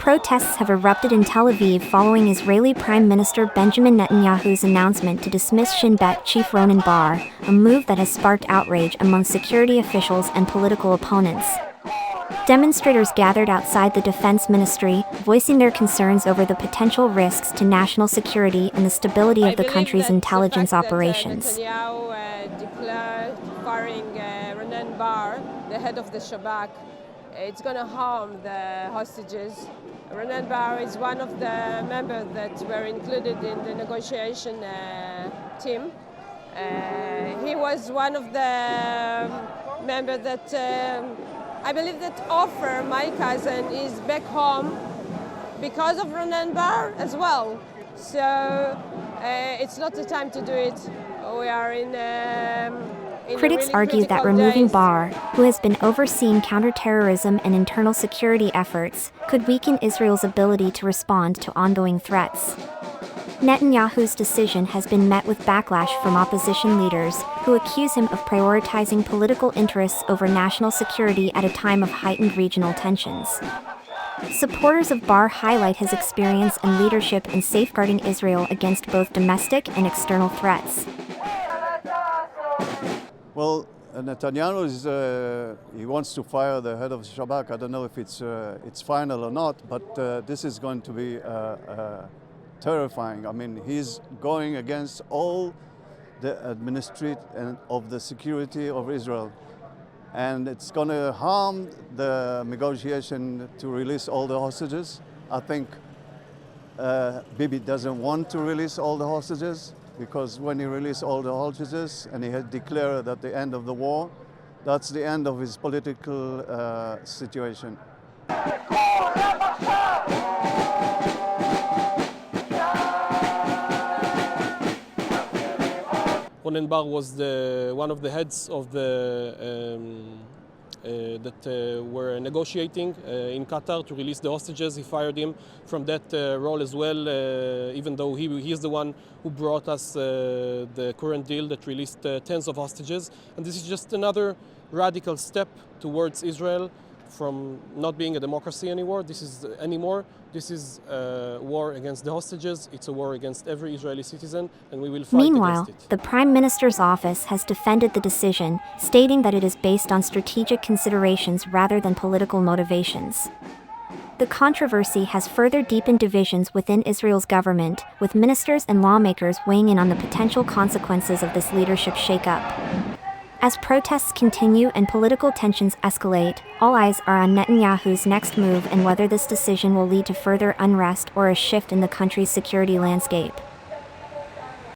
Protests have erupted in Tel Aviv following Israeli Prime Minister Benjamin Netanyahu's announcement to dismiss Shin Bet chief Ronen Bar, a move that has sparked outrage among security officials and political opponents. Demonstrators gathered outside the defense ministry, voicing their concerns over the potential risks to national security and the stability of the country's intelligence operations. Netanyahu declared firing Ronen Bar, the head of the Shabak. It's going to harm the hostages. Ronen Bar is one of the members that were included in the negotiation team. He was one of the members that I believe that offer my cousin is back home because of Ronen Bar as well. So it's not the time to do it. We are in Critics really argue that critical removing days. Bar, who has been overseeing counterterrorism and internal security efforts, could weaken Israel's ability to respond to ongoing threats. Netanyahu's decision has been met with backlash from opposition leaders, who accuse him of prioritizing political interests over national security at a time of heightened regional tensions. Supporters of Bar highlight his experience and leadership in safeguarding Israel against both domestic and external threats. Well, Netanyahu he wants to fire the head of the Shabak. I don't know if it's final or not, but this is going to be terrifying. I mean, he's going against all the administration of the security of Israel, and it's going to harm the negotiation to release all the hostages. I think Bibi doesn't want to release all the hostages, because when he released all the hostages and he had declared that the end of the war, that's the end of his political situation. Ronen Bar was one of the heads of the that were negotiating in Qatar to release the hostages. He fired him from that role as well, even though he is the one who brought us the current deal that released tens of hostages. And this is just another radical step towards Israel from not being a democracy anymore. This is a war against the hostages. It's a war against every Israeli citizen, and we will fight Meanwhile, against it. the Prime Minister's office has defended the decision, stating that it is based on strategic considerations rather than political motivations. The controversy has further deepened divisions within Israel's government, with ministers and lawmakers weighing in on the potential consequences of this leadership shakeup. As protests continue and political tensions escalate, all eyes are on Netanyahu's next move and whether this decision will lead to further unrest or a shift in the country's security landscape.